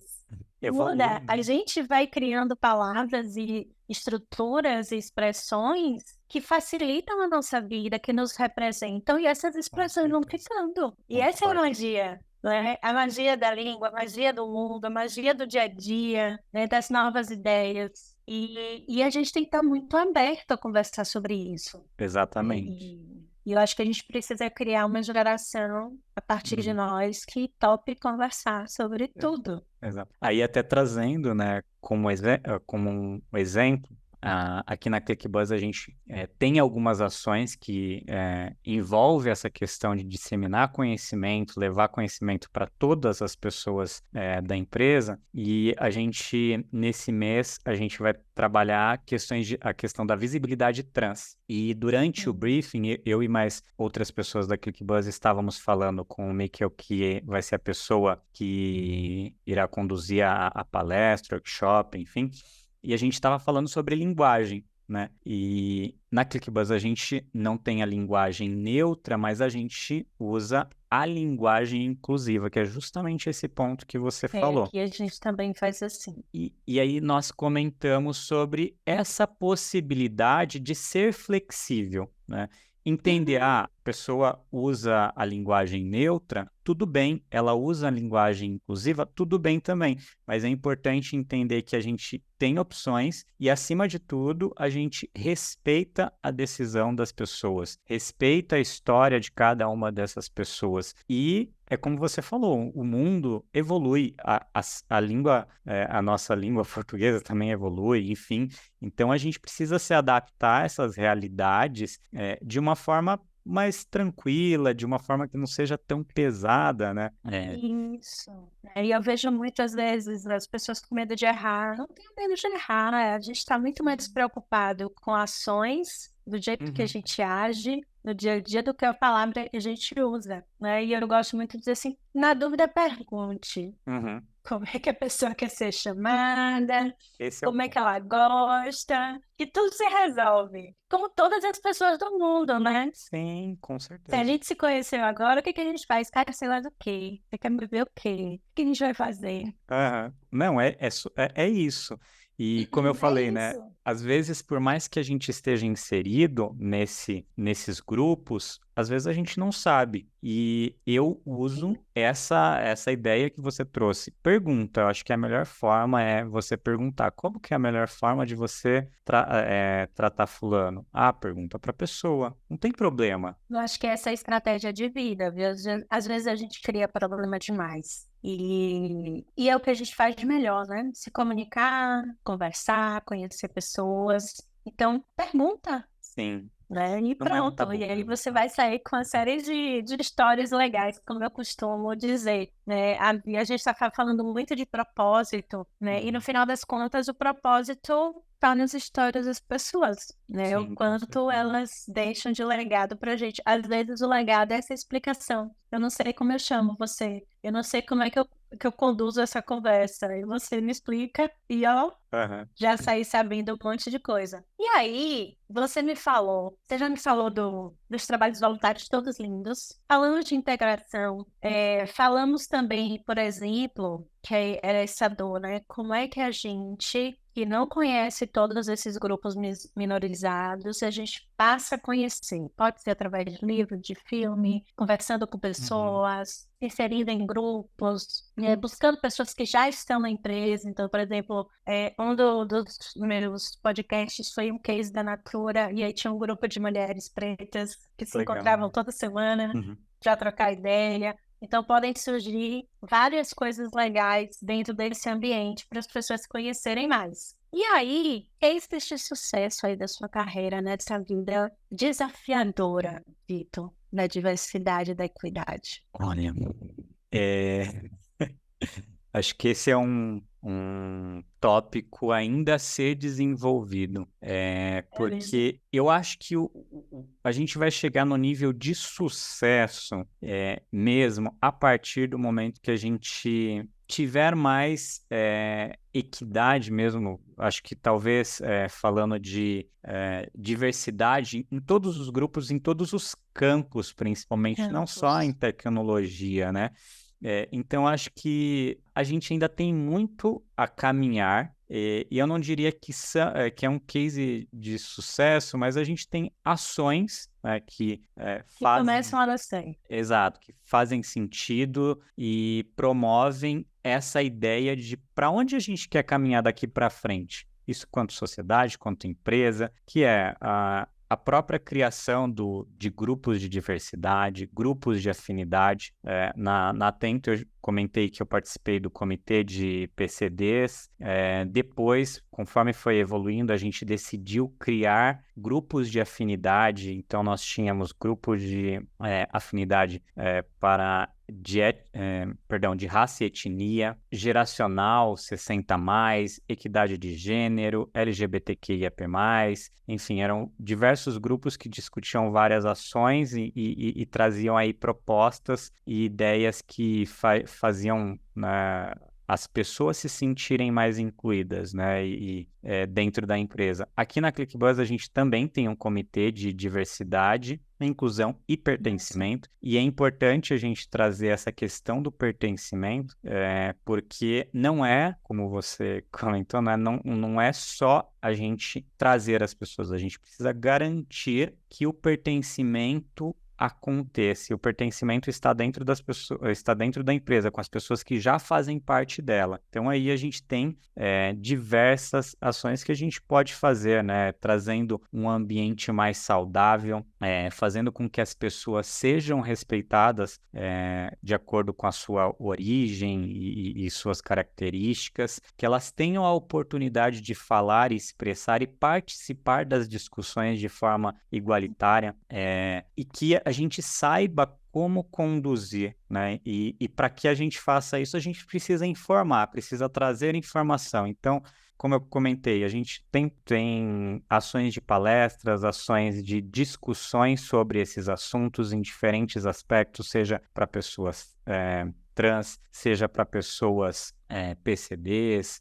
Muda. A gente vai criando palavras e estruturas e expressões que facilitam a nossa vida, que nos representam, e essas expressões vão ficando. E essa é a magia. Né? A magia da língua, a magia do mundo, a magia do dia a dia, né? Das novas ideias. E a gente tem que estar muito aberto a conversar sobre isso. Exatamente. E eu acho que a gente precisa criar uma geração, a partir de nós, que tope conversar sobre tudo. Exato. Aí até trazendo, né, como um exemplo, aqui na ClickBuzz a gente tem algumas ações que envolvem essa questão de disseminar conhecimento, levar conhecimento para todas as pessoas da empresa, e a gente, nesse mês, a gente vai trabalhar a questão da visibilidade trans. E durante o briefing, eu e mais outras pessoas da ClickBuzz estávamos falando com o Mikkel, que vai ser a pessoa que irá conduzir a palestra, workshop, enfim. E a gente estava falando sobre linguagem, né? E na ClickBuzz a gente não tem a linguagem neutra, mas a gente usa a linguagem inclusiva, que é justamente esse ponto que você falou. Aqui a gente também faz assim. E aí nós comentamos sobre essa possibilidade de ser flexível, né? Entender, pessoa usa a linguagem neutra, tudo bem. Ela usa a linguagem inclusiva, tudo bem também. Mas é importante entender que a gente tem opções e, acima de tudo, a gente respeita a decisão das pessoas, respeita a história de cada uma dessas pessoas. E é como você falou, o mundo evolui, a língua, a nossa língua portuguesa também evolui, enfim. Então, a gente precisa se adaptar a essas realidades de uma forma mais tranquila, de uma forma que não seja tão pesada, né? Isso. E eu vejo muitas vezes as pessoas com medo de errar. Não tenho medo de errar, né? A gente está muito mais preocupado com ações, do jeito que a gente age, no dia a dia, do que a palavra que a gente usa, né? E eu gosto muito de dizer assim, na dúvida, pergunte. Uhum. Como é que a pessoa quer ser chamada, Esse é o como é ponto. que ela gosta, que tudo se resolve. Como todas as pessoas do mundo, né? Sim, com Se a certeza. gente se conheceu agora, o que que a gente faz? Cara, sei lá do quê? Você quer me ver o quê? O que a gente vai fazer? Aham. Não, é isso. E como eu É falei, né? isso. Às vezes, por mais que a gente esteja inserido nesses grupos, às vezes a gente não sabe. E eu uso essa ideia que você trouxe. Pergunta, eu acho que a melhor forma é você perguntar. Como que é a melhor forma de você tratar fulano? Ah, pergunta para a pessoa. Não tem problema. Eu acho que essa é a estratégia de vida, viu? Às vezes a gente cria problema demais. E é o que a gente faz de melhor, né? Se comunicar, conversar, conhecer pessoas. Então, pergunta, Sim, né? E não é um pronto. tabu. E aí você vai sair com uma série de histórias legais, como eu costumo dizer, né? E a gente está falando muito de propósito, né? E no final das contas, o propósito está nas histórias das pessoas, né? O Sim, com quanto certeza. elas deixam de legado pra gente. Às vezes o legado é essa explicação. Eu não sei como eu chamo você. Eu não sei como é que eu conduzo essa conversa. E você me explica e ó, Aham. já saí sabendo um monte de coisa. E aí, você já me falou dos trabalhos voluntários todos lindos. Falamos de integração, falamos também, por exemplo, que era essa dor, né? Como é que a gente, que não conhece todos esses grupos minorizados, a gente passa a conhecer? Pode ser através de livro, de filme, conversando com Uhum. pessoas, inserindo em grupos, buscando pessoas que já estão na empresa. Então, por exemplo, dos meus podcasts foi um case da Natura, e aí tinha um grupo de mulheres pretas que se Legal. encontravam toda semana Uhum. para trocar ideia. Então, podem surgir várias coisas legais dentro desse ambiente para as pessoas se conhecerem mais. E aí, eis este sucesso aí da sua carreira, né, dessa vida desafiadora, Vitor, da diversidade e da equidade. Olha, é, acho que esse é um tópico ainda a ser desenvolvido, É mesmo? porque eu acho que a gente vai chegar no nível de sucesso mesmo a partir do momento que a gente tiver mais equidade mesmo. Acho que talvez falando de diversidade em todos os grupos, em todos os campos, principalmente, não só em Campos. tecnologia, né? Então, acho que a gente ainda tem muito a caminhar, e eu não diria que é um case de sucesso, mas a gente tem ações, né, que Que começam a nascer. exato, que fazem sentido e promovem essa ideia de para onde a gente quer caminhar daqui para frente. Isso quanto sociedade, quanto empresa, que é a própria criação de grupos de diversidade, grupos de afinidade. Na Atento, eu comentei que eu participei do comitê de PCDs. Depois, conforme foi evoluindo, a gente decidiu criar grupos de afinidade. Então, nós tínhamos grupos de afinidade para de raça e etnia, geracional 60 mais, equidade de gênero, LGBTQIAP+, enfim, eram diversos grupos que discutiam várias ações e traziam aí propostas e ideias que faziam, né, as pessoas se sentirem mais incluídas, né, dentro da empresa. Aqui na ClickBuzz a gente também tem um comitê de diversidade, inclusão e pertencimento, e é importante a gente trazer essa questão do pertencimento, porque não é, como você comentou, não é só a gente trazer as pessoas, a gente precisa garantir que o pertencimento aconteça, e o pertencimento está dentro das pessoas, está dentro da empresa, com as pessoas que já fazem parte dela. Então aí a gente tem diversas ações que a gente pode fazer, né? Trazendo um ambiente mais saudável, fazendo com que as pessoas sejam respeitadas de acordo com a sua origem e suas características, que elas tenham a oportunidade de falar e expressar e participar das discussões de forma igualitária, e que a gente saiba como conduzir, né? E para que a gente faça isso, a gente precisa informar, precisa trazer informação. Então, como eu comentei, a gente tem ações de palestras, ações de discussões sobre esses assuntos em diferentes aspectos, seja para pessoas trans, seja para pessoas PCDs,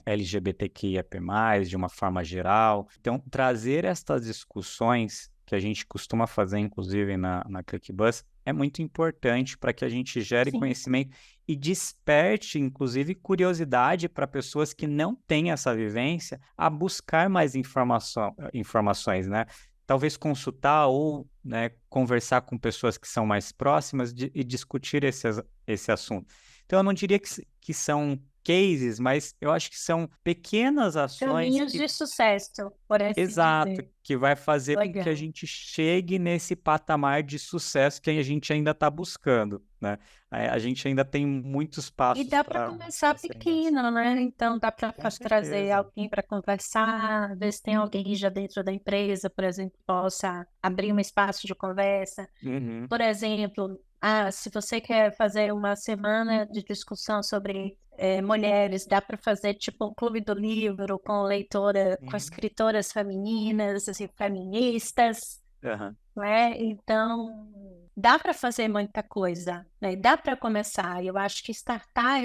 LGBTQIAP+, de uma forma geral. Então, trazer estas discussões que a gente costuma fazer, inclusive, na ClickBus, é muito importante para que a gente gere Sim. conhecimento e desperte, inclusive, curiosidade para pessoas que não têm essa vivência a buscar mais informações, né? Talvez consultar ou, né, conversar com pessoas que são mais próximas e discutir esse assunto. Então, eu não diria que são cases, mas eu acho que são pequenas ações Caminhos de sucesso, por assim exato, dizer. que vai fazer com que a Legal. gente chegue nesse patamar de sucesso que a gente ainda está buscando, né? A gente ainda tem muitos E passos dá para para começar serem dados. pequeno, né? Então dá para Com trazer certeza. alguém para conversar, ver se tem alguém já dentro da empresa, por exemplo, que possa abrir um espaço de conversa. Uhum. Por exemplo, se você quer fazer uma semana de discussão sobre mulheres, dá para fazer tipo um clube do livro com leitora, com Uhum. escritoras femininas, assim, feministas, Aham. né? Então, dá para fazer muita coisa, né? Dá para começar. Eu acho que startar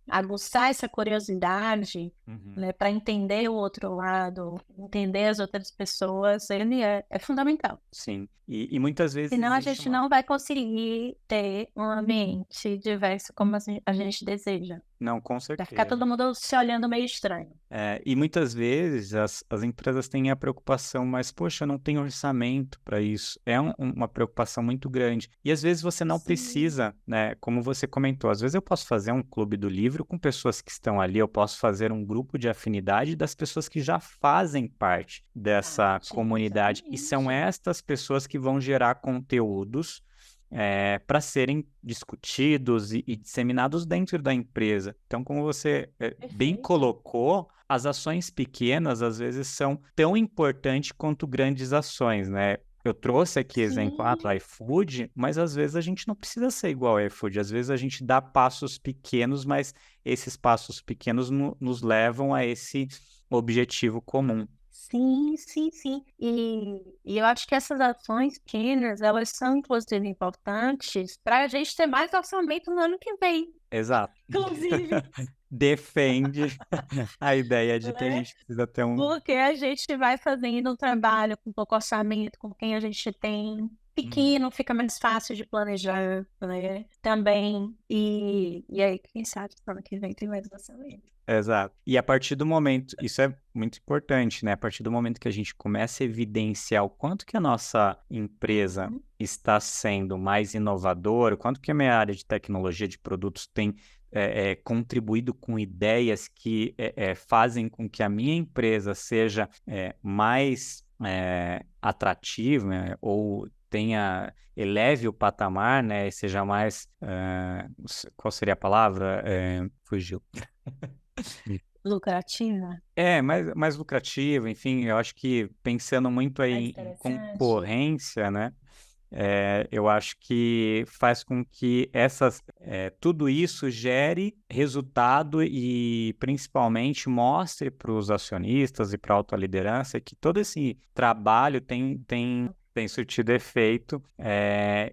aguçar essa curiosidade, Uhum. né, para entender o outro lado, entender as outras pessoas, ele é fundamental. Sim. E muitas vezes Senão a existe gente uma... não vai conseguir ter um ambiente diverso como a gente deseja. Não, com Vai ficar certeza. todo mundo se olhando meio estranho. E muitas vezes as empresas têm a preocupação, mas, poxa, eu não tenho orçamento para isso. É uma preocupação muito grande. E às vezes você não Sim. precisa, né? Como você comentou, às vezes eu posso fazer um clube do livro com pessoas que estão ali, eu posso fazer um grupo de afinidade das pessoas que já fazem parte dessa comunidade. E são Exatamente. estas pessoas que vão gerar conteúdos para serem discutidos e disseminados dentro da empresa. Então, como você bem Perfeito. colocou, as ações pequenas às vezes são tão importantes quanto grandes ações, né? Eu trouxe aqui exemplo do Sim. iFood, mas às vezes a gente não precisa ser igual ao iFood. Às vezes a gente dá passos pequenos, mas esses passos pequenos nos levam a esse objetivo comum. Sim, sim, sim. E eu acho que essas ações pequenas, elas são, inclusive, importantes para a gente ter mais orçamento no ano que vem, Exato. inclusive, Defende a ideia de que a né? gente precisa ter um... Porque a gente vai fazendo um trabalho com pouco orçamento, com quem a gente tem Uhum. pequeno, fica mais fácil de planejar, né? Também. E aí, quem sabe, no ano que vem tem mais orçamento. Exato. E a partir do momento, isso é muito importante, né? A partir do momento que a gente começa a evidenciar o quanto que a nossa empresa Uhum. está sendo mais inovadora, o quanto que a minha área de tecnologia de produtos tem contribuído com ideias que fazem com que a minha empresa seja mais atrativa, né? Ou eleve o patamar, né? E seja mais, qual seria a palavra? Fugiu. Lucrativa, Mais lucrativo, enfim, eu acho que pensando muito aí mais em interessante. concorrência, né? Eu acho que faz com que tudo isso gere resultado e principalmente mostre para os acionistas e para a alta liderança que todo esse trabalho tem surtido efeito,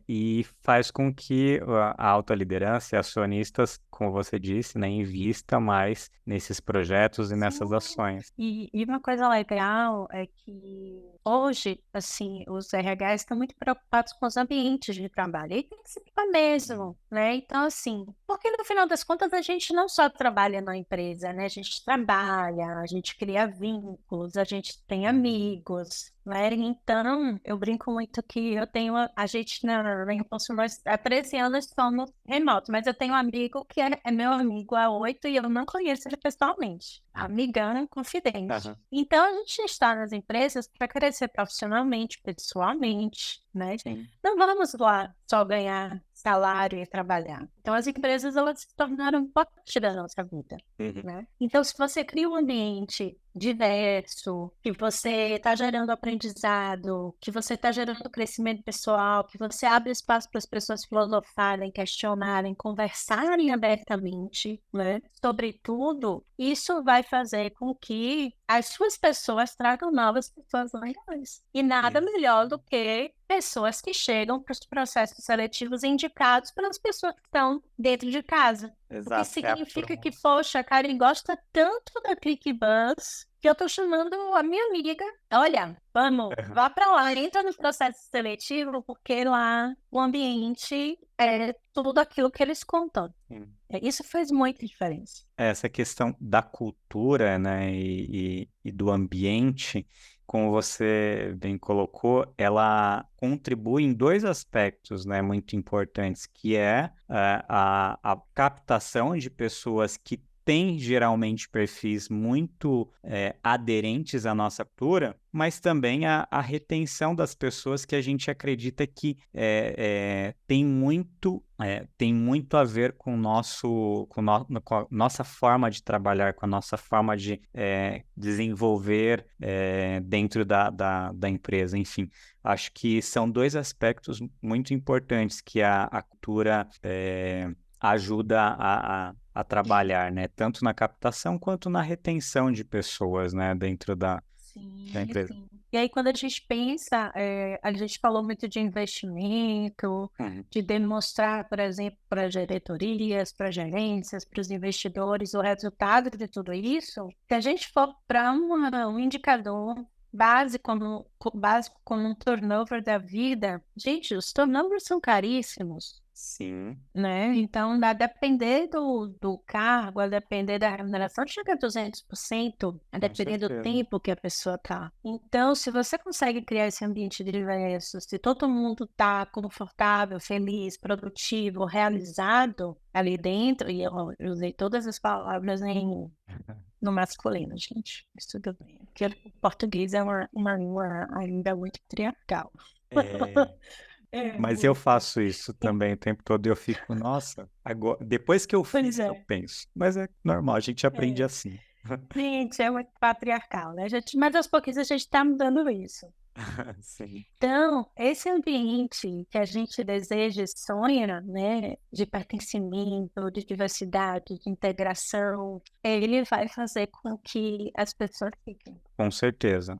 e faz com que a alta liderança e acionistas, como você disse, né, invista mais nesses projetos e nessas Sim. ações. E uma coisa legal é que hoje, assim, os RHs estão muito preocupados com os ambientes de trabalho. E tem que ser mesmo, né? Então, assim, porque no final das contas a gente não só trabalha na empresa, né? A gente trabalha, a gente cria vínculos, a gente tem amigos, né? Então, eu brinco muito que eu tenho, a gente na Impulso, nós há 13 anos somos remoto, mas eu tenho um amigo que é meu amigo há 8 e eu não conheço ele pessoalmente. Amigão, confidente. Aham. Então, a gente está nas empresas para crescer profissionalmente, pessoalmente, né? Sim. Não vamos lá só ganhar salário e trabalhar. Então, as empresas, elas se tornaram parte da nossa vida, Uhum. né? Então, se você cria um ambiente diverso, que você está gerando aprendizado, que você está gerando crescimento pessoal, que você abre espaço para as pessoas filosofarem, questionarem, conversarem abertamente, né, sobre tudo, isso vai fazer com que as suas pessoas tragam novas pessoas legais. E nada Isso. melhor do que pessoas que chegam para os processos seletivos indicados pelas pessoas que estão dentro de casa. O que Exato. significa que, poxa, a Karen gosta tanto da ClickBus que eu tô chamando a minha amiga. Olha, vamos, vá para lá, entra no processo seletivo, porque lá o ambiente é tudo aquilo que eles contam. Sim. Isso faz muita diferença. Essa questão da cultura, né, e do ambiente, como você bem colocou, ela contribui em dois aspectos, né, muito importantes, que é a captação de pessoas que têm geralmente perfis muito aderentes à nossa cultura, mas também a retenção das pessoas que a gente acredita que tem muito a ver com com a nossa forma de trabalhar, com a nossa forma de desenvolver dentro da empresa. Enfim, acho que são dois aspectos muito importantes que a cultura ajuda a trabalhar, né? Tanto na captação quanto na retenção de pessoas, né? Dentro da empresa. Sim. E aí, quando a gente pensa, a gente falou muito de investimento, Uhum. de demonstrar, por exemplo, para as diretorias, para as gerências, para os investidores, o resultado de tudo isso. Se a gente for para um indicador básico como um turnover da vida, gente, os turnovers são caríssimos. Sim. Né? Então, a depender do cargo, a depender da remuneração, chega a 200%, a depender do certeza. tempo que a pessoa está. Então, se você consegue criar esse ambiente diverso, se todo mundo está confortável, feliz, produtivo, realizado ali dentro, e eu usei todas as palavras no masculino, gente, isso tudo bem, porque o português é uma língua ainda muito patriarcal. Mas eu faço isso também o tempo todo e eu fico, nossa, agora, depois que eu fiz, eu penso. Mas é normal, a gente aprende assim. Gente, é muito patriarcal, né? Mas aos pouquinhos a gente está mudando isso. Sim. Então, esse ambiente que a gente deseja e sonha, né, de pertencimento, de diversidade, de integração, ele vai fazer com que as pessoas fiquem. Com certeza.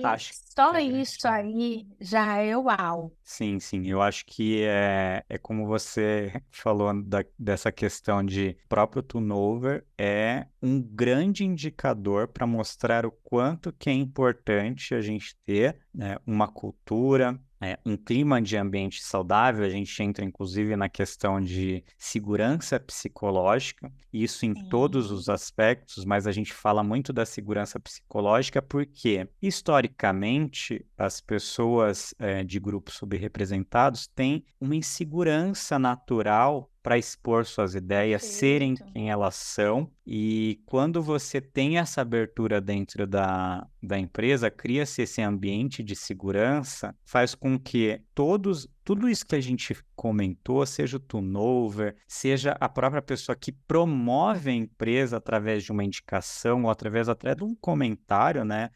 Acho Só isso aí já é uau. Sim, eu acho que é como você falou dessa questão de próprio turnover é um grande indicador para mostrar o quanto que é importante a gente ter, né, uma cultura, um clima de ambiente saudável. A gente entra inclusive na questão de segurança psicológica, isso em todos os aspectos, mas a gente fala muito da segurança psicológica porque, historicamente, as pessoas de grupos subrepresentados têm uma insegurança natural para expor suas ideias, serem quem elas são, e quando você tem essa abertura dentro da empresa, cria-se esse ambiente de segurança, faz com que tudo isso que a gente comentou, seja o turnover, seja a própria pessoa que promove a empresa através de uma indicação ou através até de um comentário, né,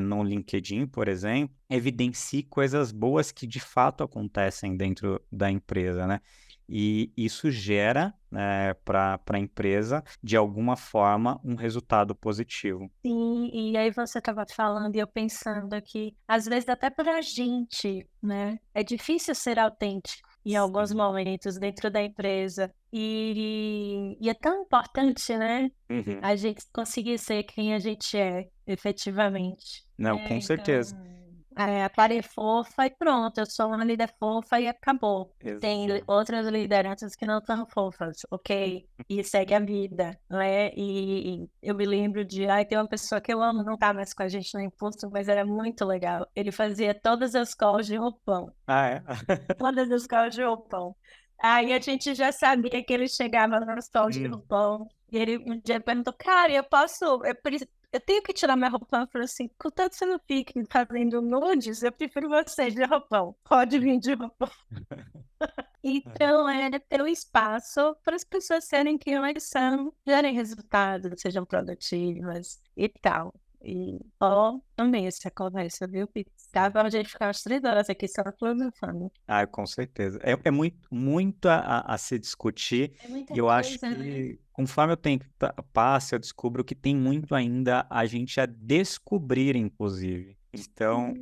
no LinkedIn, por exemplo, evidencie coisas boas que de fato acontecem dentro da empresa, né? E isso gera, para a empresa, de alguma forma, um resultado positivo. Sim, e aí você estava falando e eu pensando aqui, às vezes até para a gente, né? É difícil ser autêntico. em alguns Sim. momentos dentro da empresa. E é tão importante, né? Uhum. A gente conseguir ser quem a gente é, efetivamente. Não, com certeza. A Clara é fofa e pronto, eu sou uma líder fofa e acabou. Tem Exato. outras lideranças que não são fofas, ok? E segue a vida, né? E eu me lembro tem uma pessoa que eu amo, não tá mais com a gente no Impulso, mas era muito legal. Ele fazia todas as calls de roupão, Ah, é? todas as calls de roupão. Aí a gente já sabia que ele chegava nos calls de roupão. E ele um dia perguntou, cara, eu tenho que tirar minha roupão. Eu falei assim, contanto você não fique fazendo nudes, eu prefiro você de roupão. Pode vir de roupão. Então, é ter um espaço para as pessoas serem quem elas são, gerem resultados, sejam produtivas e tal. E, também essa conversa, viu, Pete? Dá pra gente ficar umas 3 horas aqui só filosofando. Ah, com certeza. É muito a se discutir, É muita e eu acho coisa, né? que conforme o tempo passa, eu descubro que tem muito ainda a gente a descobrir, inclusive. Então,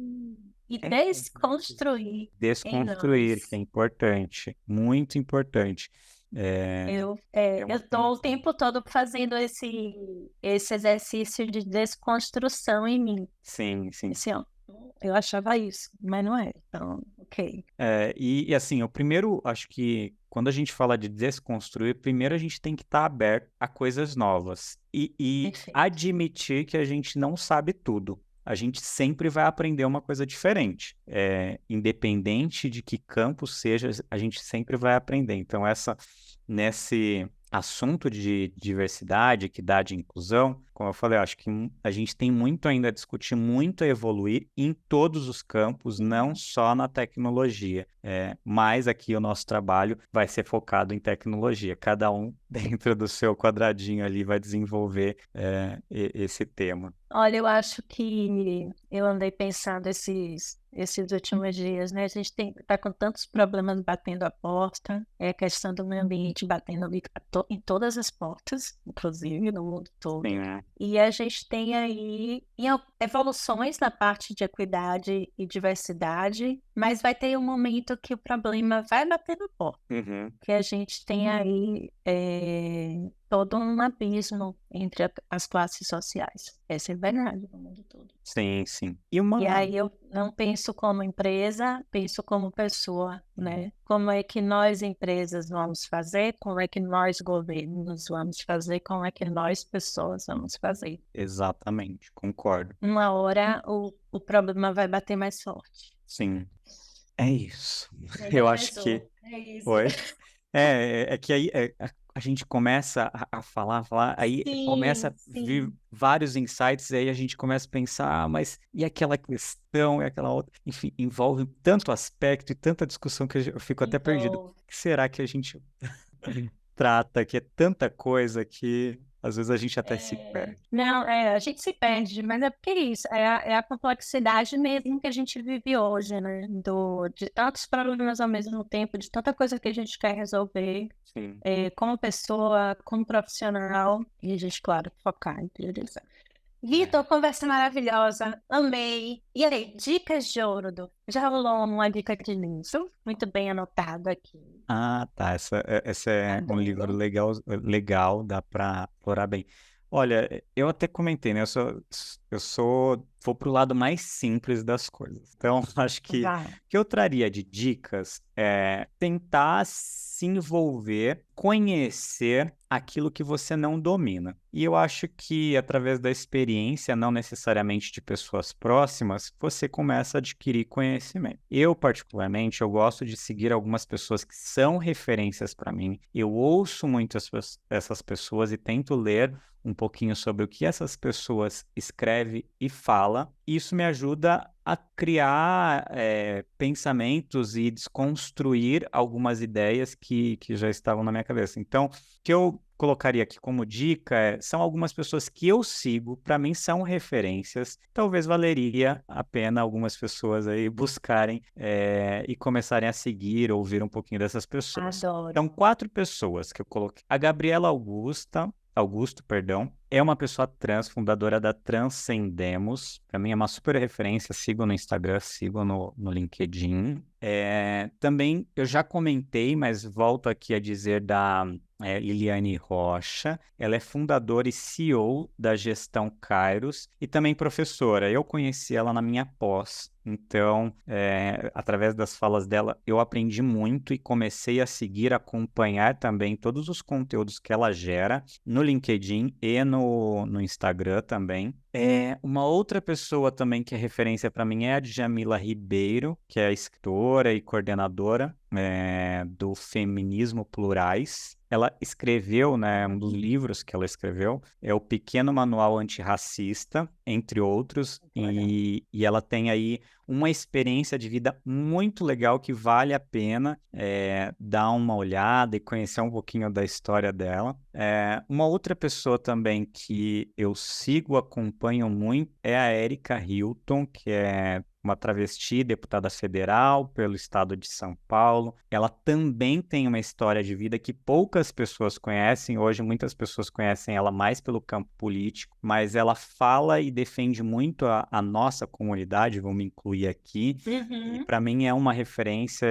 E é desconstruir em desconstruir, que é nós. importante, muito importante. É, é Eu uma estou o coisa. tempo todo fazendo esse exercício de desconstrução em mim. Sim, sim. Assim, ó, eu achava isso, mas não é. Então, ok. E assim, o primeiro, acho que quando a gente fala de desconstruir, primeiro a gente tem que estar aberto a coisas novas e Perfeito. admitir que a gente não sabe tudo. A gente sempre vai aprender uma coisa diferente. Independente de que campo seja, a gente sempre vai aprender. Então, nesse assunto de diversidade, equidade e inclusão, como eu falei, eu acho que a gente tem muito ainda a discutir, muito a evoluir em todos os campos, não só na tecnologia. Mas aqui o nosso trabalho vai ser focado em tecnologia. Cada um dentro do seu quadradinho ali vai desenvolver esse tema. Olha, eu acho que eu andei pensando esses últimos dias, né? A gente tá com tantos problemas batendo a porta, é a questão do meio ambiente batendo em todas as portas, inclusive no mundo todo. Sim, né? E a gente tem aí evoluções na parte de equidade e diversidade, mas vai ter um momento que o problema vai bater na porta, Uhum. que a gente tem aí todo um abismo entre as classes sociais. Essa é a verdade no mundo todo. Sim, sim. E aí eu não penso como empresa, penso como pessoa, né? Como é que nós, empresas, vamos fazer? Como é que nós, governos, vamos fazer? Como é que nós, pessoas, vamos fazer? Exatamente, concordo. Uma hora o problema vai bater mais forte. Sim, é isso. Aí Eu já acho que pesou. É isso. foi. É que aí a gente começa a falar, aí começa Sim, a vir sim. vários insights, e aí a gente começa a pensar, mas e aquela questão, e aquela outra? Enfim, envolve tanto aspecto e tanta discussão que eu fico até perdido. O Então, que será que a gente trata, que é tanta coisa que às vezes a gente até se perde. não, a gente se perde, mas é porque é isso, é a complexidade mesmo que a gente vive hoje, né? De tantos problemas ao mesmo tempo, de tanta coisa que a gente quer resolver, Sim. como pessoa, como profissional, e a gente, claro, focar em priorizar. Vitor, conversa maravilhosa, amei. E aí, dicas de ouro, já rolou uma dica de livro, muito bem anotado aqui. Ah, tá. Essa é um livro Adoro. legal, dá para explorar bem. Olha, eu até comentei, né? Vou pro lado mais simples das coisas. Então, acho que o Vai. que eu traria de dicas é tentar se envolver, conhecer aquilo que você não domina. E eu acho que através da experiência, não necessariamente de pessoas próximas, você começa a adquirir conhecimento. Eu, particularmente, eu gosto de seguir algumas pessoas que são referências para mim. Eu ouço muito essas pessoas e tento ler um pouquinho sobre o que essas pessoas escrevem e falam. Isso me ajuda a criar pensamentos e desconstruir algumas ideias que já estavam na minha cabeça. Então, o que eu colocaria aqui como dica são algumas pessoas que eu sigo, para mim são referências. Talvez valeria a pena algumas pessoas aí buscarem e começarem a seguir, ouvir um pouquinho dessas pessoas. Adoro. Então, 4 pessoas que eu coloquei. A Gabriela Augusto, perdão, é uma pessoa trans, fundadora da Transcendemos. Para mim é uma super referência. Sigo no Instagram, sigo no LinkedIn. Também eu já comentei, mas volto aqui a dizer da Liliane Rocha. Ela é fundadora e CEO da Gestão Kairos e também professora. Eu conheci ela na minha pós. Então, através das falas dela, eu aprendi muito e comecei a seguir, acompanhar também todos os conteúdos que ela gera no LinkedIn e no Instagram também. Uma outra pessoa também que é referência para mim é a Djamila Ribeiro, que é escritora e coordenadora do Feminismo Plurais. Ela escreveu, né, um dos livros que ela escreveu é o Pequeno Manual Antirracista, entre outros, e ela tem aí uma experiência de vida muito legal que vale a pena dar uma olhada e conhecer um pouquinho da história dela. Uma outra pessoa também que eu sigo, acompanho muito, é a Erika Hilton, que é uma travesti, deputada federal pelo estado de São Paulo. Ela também tem uma história de vida que poucas pessoas conhecem. Hoje, muitas pessoas conhecem ela mais pelo campo político, mas ela fala e defende muito a nossa comunidade, vou me incluir aqui. E para mim é uma referência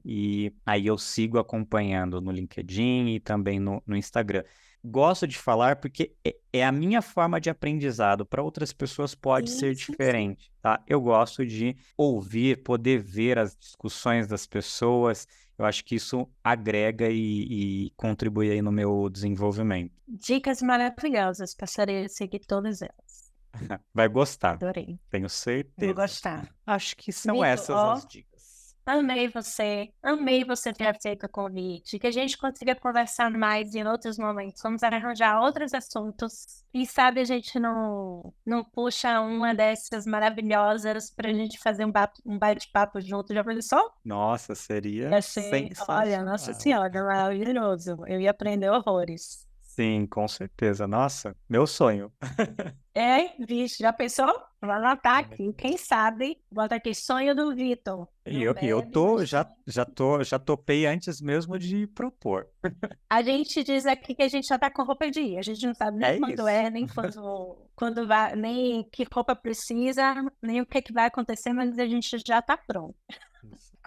e aí eu sigo acompanhando no LinkedIn e também no Instagram. Gosto de falar porque é a minha forma de aprendizado. Para outras pessoas pode ser Sim. diferente, tá? Eu gosto de ouvir, poder ver as discussões das pessoas. Eu acho que isso agrega e contribui aí no meu desenvolvimento. Dicas maravilhosas, passarei a seguir todas elas. Vai gostar, Adorei. tenho Vou certeza. gostar. Acho que são Vitor, essas as dicas. amei você ter aceito o convite, que a gente consiga conversar mais em outros momentos, vamos arranjar outros assuntos. E sabe, a gente não puxa uma dessas maravilhosas pra gente fazer um bate-papo junto, já pensou? Nossa, seria Ia ser, olha, nossa sensacional. senhora, maravilhoso. Eu ia aprender horrores. Sim, com certeza. Nossa, meu sonho. Vixe, já pensou? Vou anotar aqui, quem sabe, bota aqui, sonho do Vitor. E Não eu bebe, mas já topei antes mesmo de propor. a gente diz aqui que a gente já tá com roupa de ir. A gente não sabe nem É quando isso. nem quando vai, nem que roupa precisa, nem o que que vai acontecer, mas a gente já tá pronto.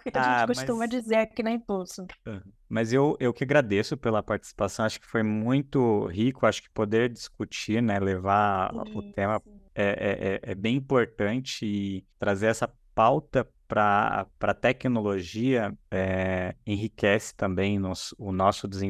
A gente Ah, costuma dizer aqui na Impulso. mas eu que agradeço pela participação. Acho que foi muito rico. Acho que poder discutir, né, levar o tema é bem importante e trazer essa pauta para a tecnologia enriquece também o nosso desenvolvimento.